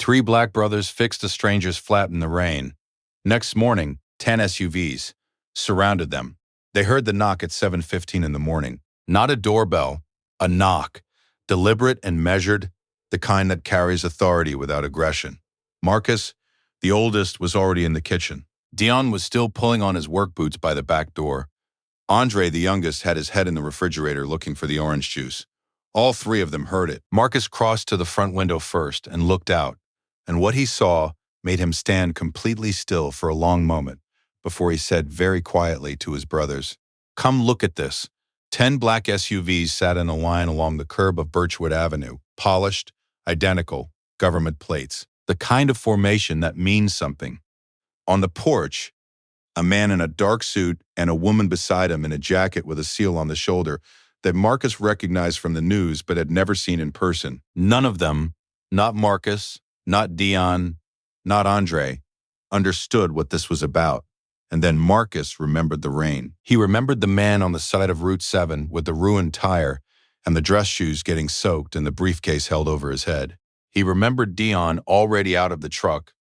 Three black brothers fixed the strangers flat in the rain. Next morning, 10 SUVs surrounded them. They heard the knock at 7:15 in the morning. Not a doorbell, a knock, deliberate and measured, the kind that carries authority without aggression. Marcus, the oldest, was already in the kitchen. Dion was still pulling on his work boots by the back door. Andre, the youngest, had his head in the refrigerator looking for the orange juice. All three of them heard it. Marcus crossed to the front window first and looked out, and what he saw made him stand completely still for a long moment before he said very quietly to his brothers, "Come look at this." 10 black SUVs sat in a line along the curb of Birchwood Avenue, polished, identical, government plates. The kind of formation that means something. On the porch, a man in a dark suit and a woman beside him in a jacket with a seal on the shoulder that Marcus recognized from the news but had never seen in person. None of them, not Marcus, not Dion, not Andre, understood what this was about. And then Marcus remembered the rain. He remembered the man on the side of Route 7 with the ruined tire and the dress shoes getting soaked and the briefcase held over his head. He remembered Dion already out of the truck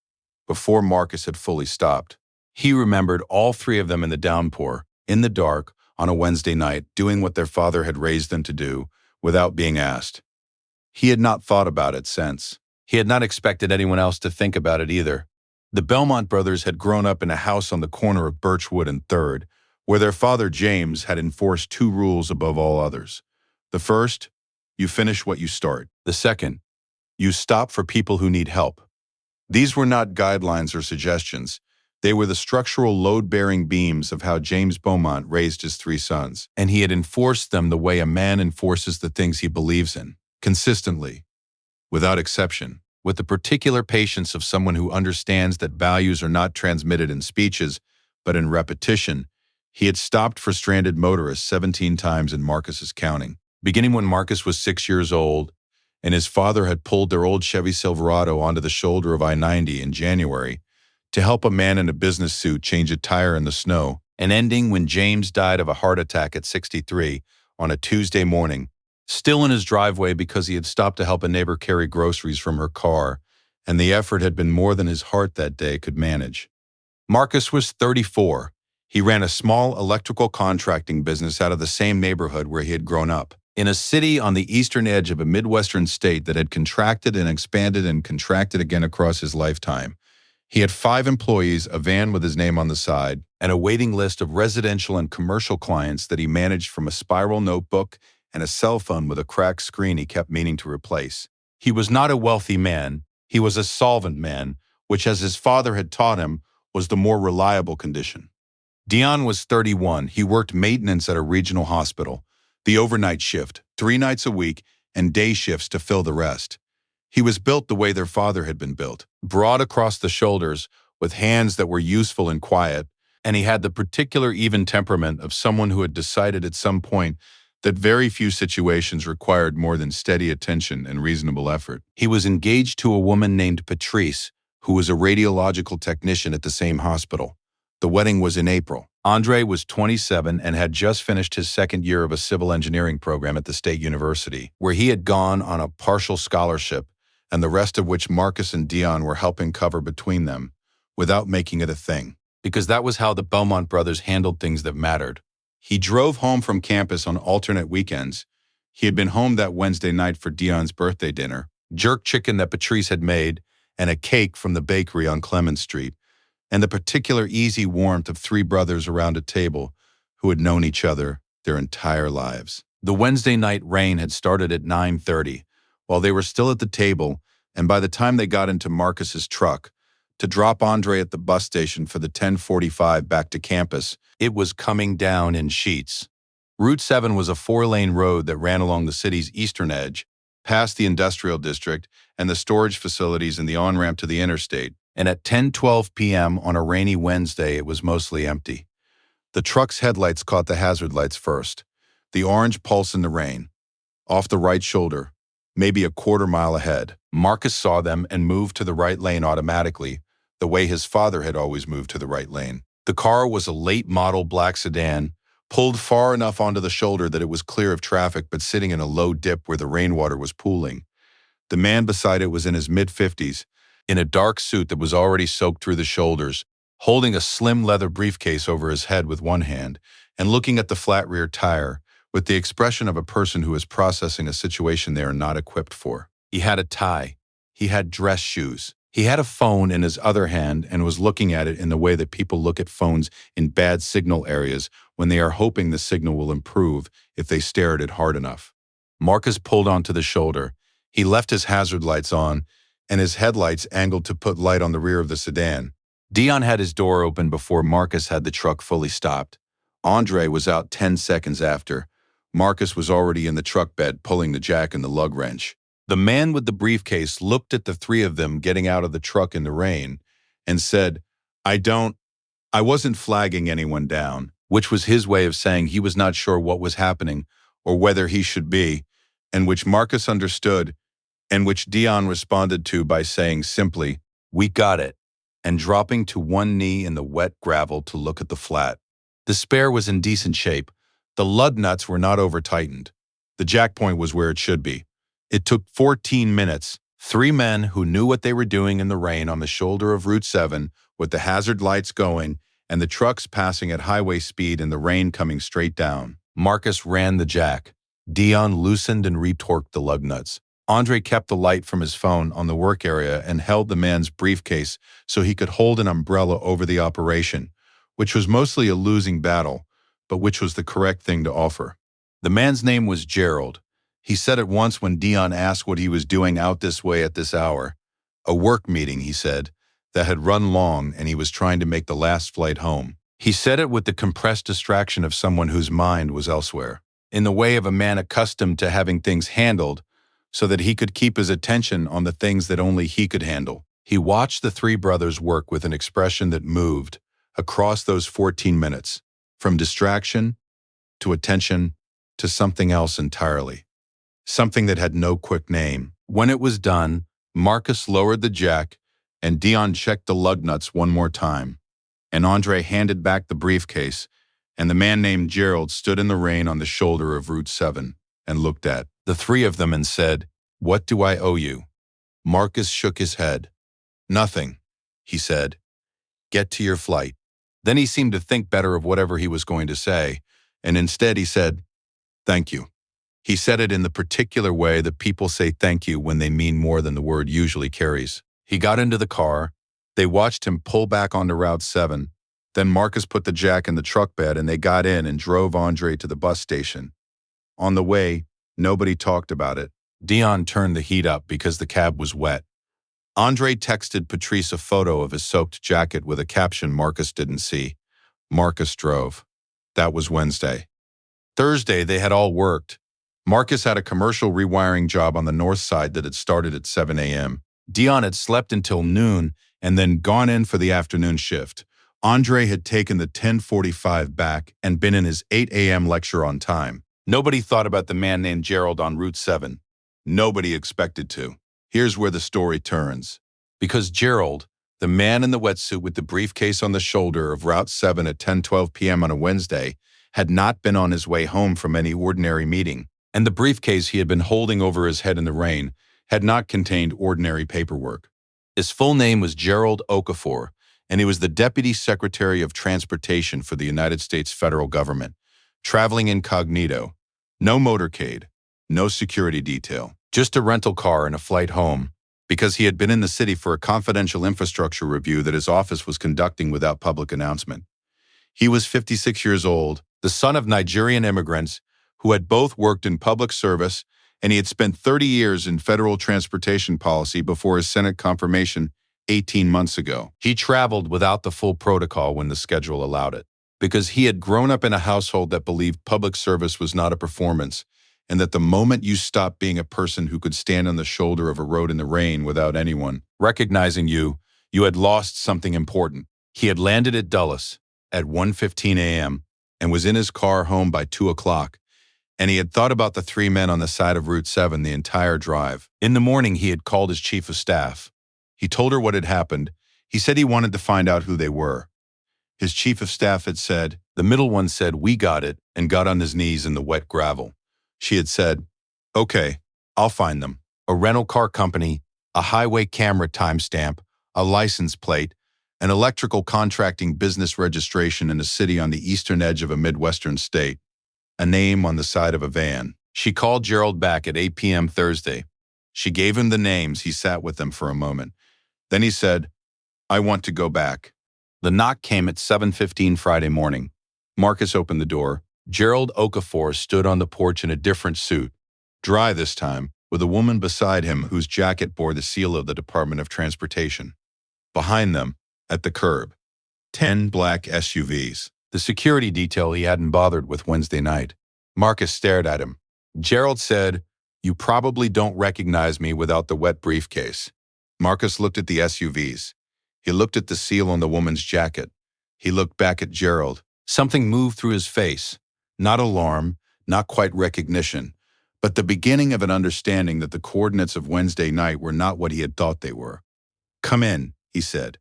before Marcus had fully stopped. He remembered all three of them in the downpour, in the dark, on a Wednesday night, doing what their father had raised them to do without being asked. He had not thought about it since. He had not expected anyone else to think about it either. The Belmont brothers had grown up in a house on the corner of Birchwood and 3rd, where their father James had enforced two rules above all others. The first, you finish what you start. The second, you stop for people who need help. These were not guidelines or suggestions. They were the structural load-bearing beams of how James Beaumont raised his three sons, and he had enforced them the way a man enforces the things he believes in, consistently, without exception, with the particular patience of someone who understands that values are not transmitted in speeches, but in repetition. He had stopped for stranded motorists 17 times in Marcus's counting, beginning when Marcus was 6 years old, and his father had pulled their old Chevy Silverado onto the shoulder of I-90 in January to help a man in a business suit change a tire in the snow, and ending when James died of a heart attack at 63 on a Tuesday morning, still in his driveway because he had stopped to help a neighbor carry groceries from her car, and the effort had been more than his heart that day could manage. Marcus was 34. He ran a small electrical contracting business out of the same neighborhood where he had grown up, in a city on the eastern edge of a Midwestern state that had contracted and expanded and contracted again across his lifetime. He had 5 employees, a van with his name on the side, and a waiting list of residential and commercial clients that he managed from a spiral notebook and a cell phone with a cracked screen he kept meaning to replace. He was not a wealthy man. He was a solvent man, which, as his father had taught him, was the more reliable condition. Dion was 31. He worked maintenance at a regional hospital, the overnight shift, 3 nights a week, and day shifts to fill the rest. He was built the way their father had been built, broad across the shoulders, with hands that were useful and quiet, and he had the particular even temperament of someone who had decided at some point that very few situations required more than steady attention and reasonable effort. He was engaged to a woman named Patrice, who was a radiological technician at the same hospital. The wedding was in April. Andre was 27 and had just finished his 2nd year of a civil engineering program at the State University, where he had gone on a partial scholarship, and the rest of which Marcus and Dion were helping cover between them, without making it a thing, because that was how the Belmont brothers handled things that mattered. He drove home from campus on alternate weekends. He had been home that Wednesday night for Dion's birthday dinner, jerk chicken that Patrice had made, and a cake from the bakery on Clemens Street, and the particular easy warmth of 3 brothers around a table who had known each other their entire lives. The Wednesday night rain had started at 9:30, while they were still at the table, and by the time they got into Marcus's truck to drop Andre at the bus station for the 10:45 back to campus, it was coming down in sheets. Route 7 was a 4-lane road that ran along the city's eastern edge, past the industrial district and the storage facilities and the on-ramp to the interstate, and at 10:12 p.m. on a rainy Wednesday it was mostly empty. The truck's headlights caught the hazard lights first, the orange pulse in the rain, off the right shoulder, maybe a quarter mile ahead. Marcus saw them and moved to the right lane automatically, the way his father had always moved to the right lane. The car was a late-model black sedan, pulled far enough onto the shoulder that it was clear of traffic but sitting in a low dip where the rainwater was pooling. The man beside it was in his mid-50s, in a dark suit that was already soaked through the shoulders, holding a slim leather briefcase over his head with one hand and looking at the flat rear tire with the expression of a person who is processing a situation they are not equipped for. He had a tie. He had dress shoes. He had a phone in his other hand and was looking at it in the way that people look at phones in bad signal areas when they are hoping the signal will improve if they stare at it hard enough. Marcus pulled onto the shoulder. He left his hazard lights on and his headlights angled to put light on the rear of the sedan. Dion had his door open before Marcus had the truck fully stopped. Andre was out 10 seconds after. Marcus was already in the truck bed pulling the jack and the lug wrench. The man with the briefcase looked at the three of them getting out of the truck in the rain and said, I wasn't flagging anyone down, which was his way of saying he was not sure what was happening or whether he should be, and which Marcus understood, and which Dion responded to by saying simply, "We got it," and dropping to one knee in the wet gravel to look at the flat. The spare was in decent shape. The lug nuts were not over-tightened. The jack point was where it should be. It took 14 minutes. Three men who knew what they were doing in the rain on the shoulder of Route 7 with the hazard lights going and the trucks passing at highway speed in the rain coming straight down. Marcus ran the jack. Dion loosened and retorqued the lug nuts. Andre kept the light from his phone on the work area and held the man's briefcase so he could hold an umbrella over the operation, which was mostly a losing battle, but which was the correct thing to offer. The man's name was Gerald. He said it once when Dion asked what he was doing out this way at this hour. A work meeting, he said, that had run long and he was trying to make the last flight home. He said it with the compressed distraction of someone whose mind was elsewhere, in the way of a man accustomed to having things handled so that he could keep his attention on the things that only he could handle. He watched the three brothers work with an expression that moved across those 14 minutes, from distraction to attention to something else entirely. Something that had no quick name. When it was done, Marcus lowered the jack and Dion checked the lug nuts one more time. And Andre handed back the briefcase, and the man named Gerald stood in the rain on the shoulder of Route 7 and looked at the three of them and said, "What do I owe you?" Marcus shook his head. "Nothing," he said. "Get to your flight." Then he seemed to think better of whatever he was going to say, and instead he said, "Thank you." He said it in the particular way that people say thank you when they mean more than the word usually carries. He got into the car. They watched him pull back onto Route 7. Then Marcus put the jack in the truck bed and they got in and drove Andre to the bus station. On the way, nobody talked about it. Dion turned the heat up because the cab was wet. Andre texted Patrice a photo of his soaked jacket with a caption Marcus didn't see. Marcus drove. That was Wednesday. Thursday, they had all worked. Marcus had a commercial rewiring job on the north side that had started at 7 a.m. Dion had slept until noon and then gone in for the afternoon shift. Andre had taken the 10:45 back and been in his 8 a.m. lecture on time. Nobody thought about the man named Gerald on Route 7. Nobody expected to. Here's where the story turns. Because Gerald, the man in the wetsuit with the briefcase on the shoulder of Route 7 at 10:12 p.m. on a Wednesday, had not been on his way home from any ordinary meeting, and the briefcase he had been holding over his head in the rain had not contained ordinary paperwork. His full name was Gerald Okafor, and he was the Deputy Secretary of Transportation for the United States federal government, traveling incognito. No motorcade, no security detail, just a rental car and a flight home, because he had been in the city for a confidential infrastructure review that his office was conducting without public announcement. He was 56 years old, the son of Nigerian immigrants who had both worked in public service, and he had spent 30 years in federal transportation policy before his Senate confirmation 18 months ago. He traveled without the full protocol when the schedule allowed it, because he had grown up in a household that believed public service was not a performance, and that the moment you stopped being a person who could stand on the shoulder of a road in the rain without anyone recognizing you, you had lost something important. He had landed at Dulles at 1:15 a.m. and was in his car home by 2 o'clock, and he had thought about the three men on the side of Route 7 the entire drive. In the morning, he had called his chief of staff. He told her what had happened. He said he wanted to find out who they were. His chief of staff had said, the middle one said, "We got it," and got on his knees in the wet gravel. She had said, "Okay, I'll find them." A rental car company a highway camera timestamp, a license plate, an electrical contracting business registration in a city on the eastern edge of a Midwestern state, a name on the side of a van. She called Gerald back at 8 p.m. Thursday. She gave him the names. He sat with them for a moment. Then he said, "I want to go back." The knock came at 7:15 Friday morning. Marcus opened the door. Gerald Okafor stood on the porch in a different suit, dry this time, with a woman beside him whose jacket bore the seal of the Department of Transportation. Behind them, at the curb, 10 black SUVs, the security detail he hadn't bothered with Wednesday night. Marcus stared at him. Gerald said, "You probably don't recognize me without the wet briefcase." Marcus looked at the SUVs. He looked at the seal on the woman's jacket. He looked back at Gerald. Something moved through his face. Not alarm, not quite recognition, but the beginning of an understanding that the coordinates of Wednesday night were not what he had thought they were. "Come in," he said.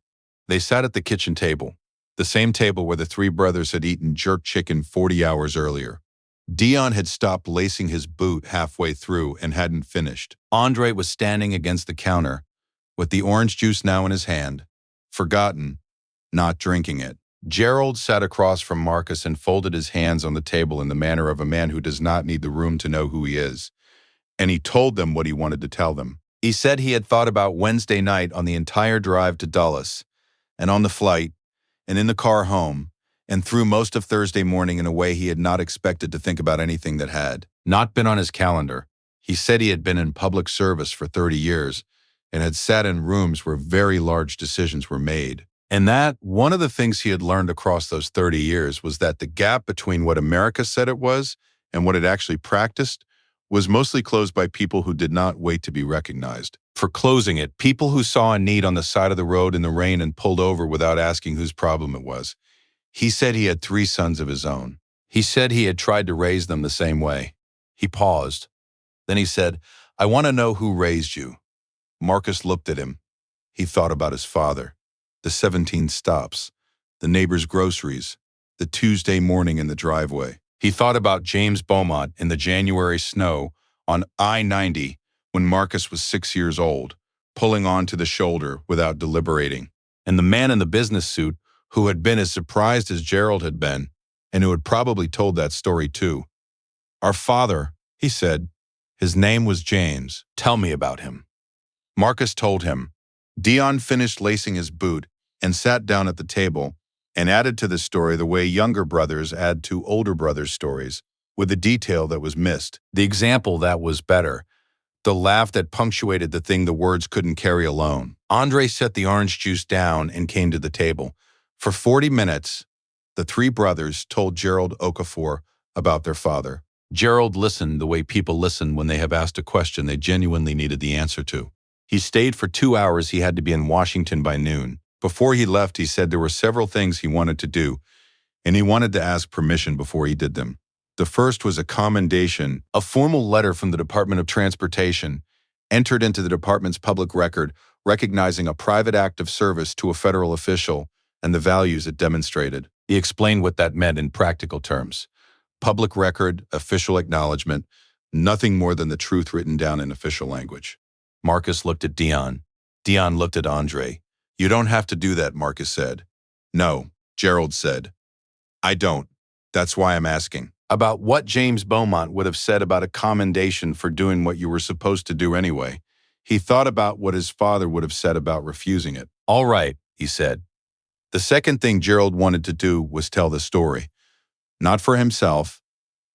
They sat at the kitchen table, the same table where the three brothers had eaten jerk chicken 40 hours earlier. Dion had stopped lacing his boot halfway through and hadn't finished. Andre was standing against the counter, with the orange juice now in his hand, forgotten, not drinking it. Gerald sat across from Marcus and folded his hands on the table in the manner of a man who does not need the room to know who he is. And he told them what he wanted to tell them. He said he had thought about Wednesday night on the entire drive to Dulles, and on the flight, and in the car home, and through most of Thursday morning in a way he had not expected to think about anything that had not been on his calendar. He said he had been in public service for 30 years and had sat in rooms where very large decisions were made. And that, one of the things he had learned across those 30 years was that the gap between what America said it was and what it actually practiced was mostly closed by people who did not wait to be recognized. For closing it, people who saw a need on the side of the road in the rain and pulled over without asking whose problem it was. He said he had 3 sons of his own. He said he had tried to raise them the same way. He paused. Then he said, "I want to know who raised you." Marcus looked at him. He thought about his father, the 17 stops, the neighbor's groceries, the Tuesday morning in the driveway. He thought about James Beaumont in the January snow on I-90 when Marcus was 6 years old, pulling onto the shoulder without deliberating, and the man in the business suit who had been as surprised as Gerald had been, and who had probably told that story too. "Our father," he said. "His name was James. Tell me about him." Marcus told him. Dion finished lacing his boot and sat down at the table and added to the story the way younger brothers add to older brothers' stories, with the detail that was missed, the example that was better, the laugh that punctuated the thing the words couldn't carry alone. Andre set the orange juice down and came to the table. For 40 minutes, the 3 brothers told Gerald Okafor about their father. Gerald listened the way people listen when they have asked a question they genuinely needed the answer to. He stayed for 2 hours. He had to be in Washington by noon. Before he left, he said there were several things he wanted to do, and he wanted to ask permission before he did them. The first was a commendation, a formal letter from the Department of Transportation, entered into the department's public record, recognizing a private act of service to a federal official and the values it demonstrated. He explained what that meant in practical terms. Public record, official acknowledgement, nothing more than the truth written down in official language. Marcus looked at Dion. Dion looked at Andre. "You don't have to do that," Marcus said. "No," Gerald said. "I don't. That's why I'm asking." About what James Beaumont would have said about a commendation for doing what you were supposed to do anyway. He thought about what his father would have said about refusing it. "All right," he said. The second thing Gerald wanted to do was tell the story. Not for himself,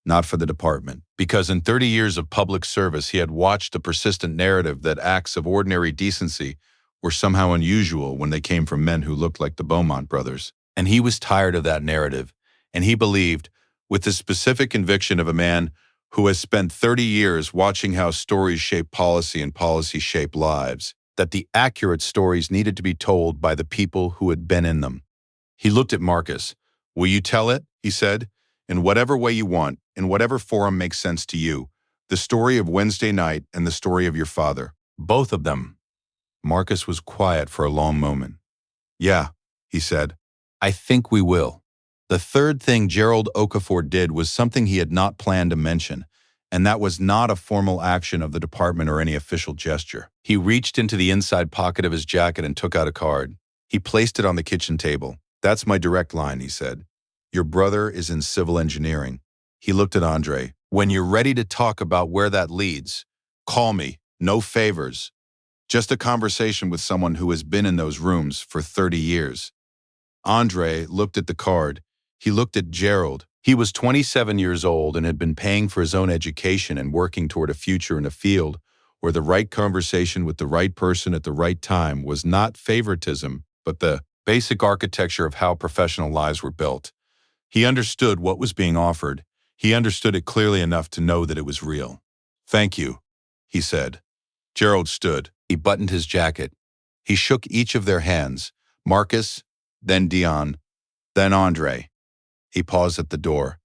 not for the department. Because in 30 years of public service, he had watched a persistent narrative that acts of ordinary decency were somehow unusual when they came from men who looked like the Beaumont brothers. And he was tired of that narrative, and he believed, with the specific conviction of a man who has spent 30 years watching how stories shape policy and policy shape lives, that the accurate stories needed to be told by the people who had been in them. He looked at Marcus. "Will you tell it?" he said. "In whatever way you want, in whatever forum makes sense to you. The story of Wednesday night and the story of your father. Both of them." Marcus was quiet for a long moment. "Yeah," he said. "I think we will." The third thing Gerald Okafor did was something he had not planned to mention, And that was not a formal action of the department or any official gesture. He reached into the inside pocket of his jacket and took out a card. He placed it on the kitchen table. "That's my direct line," he said. "Your brother is in civil engineering." He looked at Andre. "When you're ready to talk about where that leads, call me. No favors. Just a conversation with someone who has been in those rooms for 30 years. Andre looked at the card. He looked at Gerald. He was 27 years old and had been paying for his own education and working toward a future in a field where the right conversation with the right person at the right time was not favoritism, but the basic architecture of how professional lives were built. He understood what was being offered. He understood it clearly enough to know that it was real. "Thank you," he said. Gerald stood. He buttoned his jacket. He shook each of their hands, Marcus, then Dion, then Andre. He paused at the door.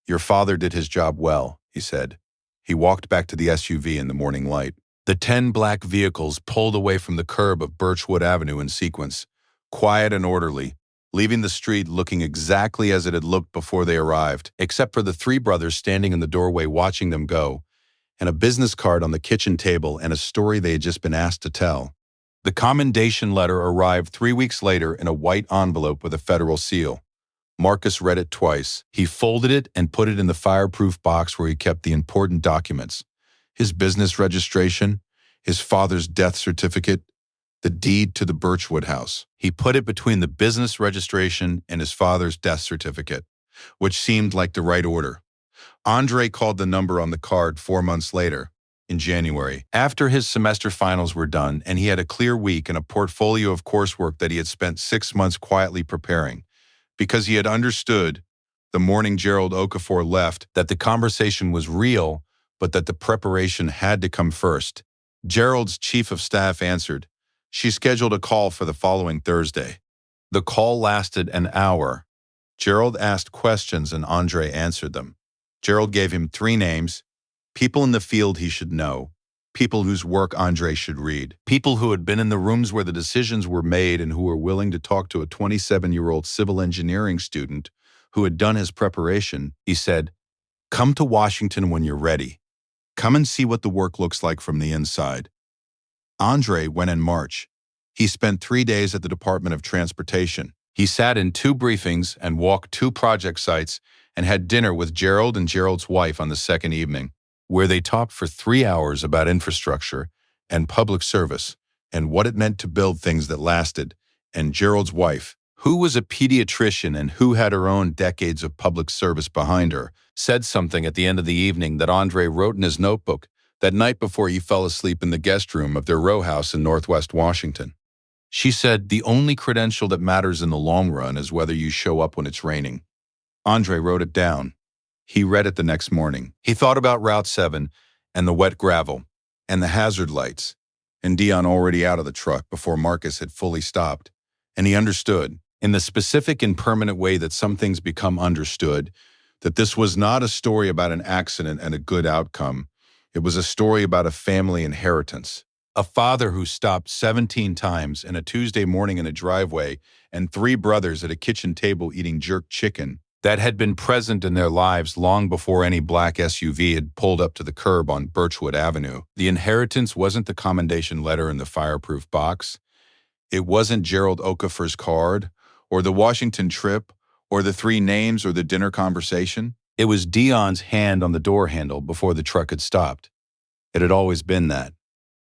"Your father did his job well," he said. He walked back to the SUV in the morning light. The 10 black vehicles pulled away from the curb of Birchwood Avenue in sequence, quiet and orderly, leaving the street looking exactly as it had looked before they arrived, except for the three brothers standing in the doorway watching them go, and a business card on the kitchen table and a story they had just been asked to tell. The commendation letter arrived 3 weeks later in a white envelope with a federal seal. Marcus read it twice. He folded it and put it in the fireproof box where he kept the important documents: his business registration, his father's death certificate, the deed to the Birchwood house. He put it between the business registration and his father's death certificate, which seemed like the right order. Andre called the number on the card 4 months later, in January, after his semester finals were done and he had a clear week and a portfolio of coursework that he had spent 6 months quietly preparing, because he had understood, the morning Gerald Okafor left, that the conversation was real, but that the preparation had to come first. Gerald's chief of staff answered. She scheduled a call for the following Thursday. The call lasted an hour. Gerald asked questions and Andre answered them. Gerald gave him 3 names, people in the field he should know, people whose work Andre should read, people who had been in the rooms where the decisions were made and who were willing to talk to a 27-year-old civil engineering student who had done his preparation. He said, "Come to Washington when you're ready. Come and see what the work looks like from the inside." Andre went in March. He spent 3 days at the Department of Transportation. He sat in 2 briefings and walked 2 project sites and had dinner with Gerald and Gerald's wife on the second evening, where they talked for 3 hours about infrastructure and public service and what it meant to build things that lasted. And Gerald's wife, who was a pediatrician and who had her own decades of public service behind her, said something at the end of the evening that Andre wrote in his notebook that night before he fell asleep in the guest room of their row house in Northwest Washington. She said, "The only credential that matters in the long run is whether you show up when it's raining." Andre wrote it down. He read it the next morning. He thought about Route 7 and the wet gravel and the hazard lights and Dion already out of the truck before Marcus had fully stopped. And he understood, in the specific and permanent way that some things become understood, that this was not a story about an accident and a good outcome. It was a story about a family inheritance. A father who stopped 17 times in a Tuesday morning in a driveway and 3 brothers at a kitchen table eating jerk chicken that had been present in their lives long before any black SUV had pulled up to the curb on Birchwood Avenue. The inheritance wasn't the commendation letter in the fireproof box. It wasn't Gerald Okafor's card, or the Washington trip, or the 3 names or the dinner conversation. It was Dion's hand on the door handle before the truck had stopped. It had always been that.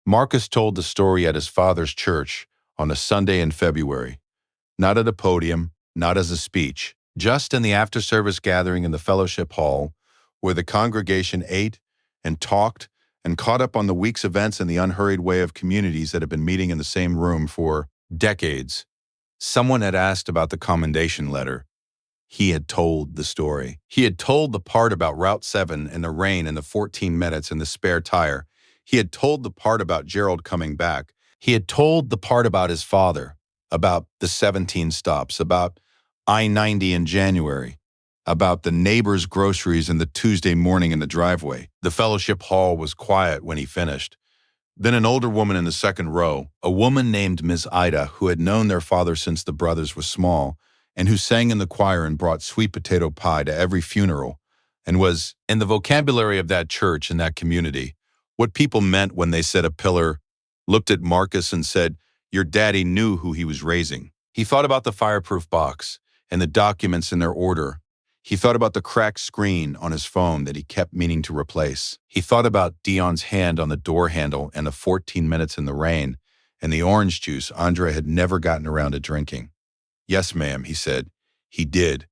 Marcus told the story at his father's church on a Sunday in February. Not at a podium, not as a speech, just in the after-service gathering in the fellowship hall, where the congregation ate and talked and caught up on the week's events in the unhurried way of communities that had been meeting in the same room for decades. Someone had asked about the commendation letter. He had told the story. He had told the part about Route 7 and the rain and the 14 minutes and the spare tire. He had told the part about Gerald coming back. He had told the part about his father, about the 17 stops, about I-90 in January, about the neighbor's groceries and the Tuesday morning in the driveway. The fellowship hall was quiet when he finished. Then an older woman in the second row, a woman named Miss Ida, who had known their father since the brothers were small, and who sang in the choir and brought sweet potato pie to every funeral, and was, in the vocabulary of that church and that community, what people meant when they said a pillar looked at Marcus and said, "Your daddy knew who he was raising." He thought about the fireproof box and the documents in their order. He thought about the cracked screen on his phone that he kept meaning to replace. He thought about Dion's hand on the door handle and the 14 minutes in the rain and the orange juice Andre had never gotten around to drinking. "Yes, ma'am," he said. He did.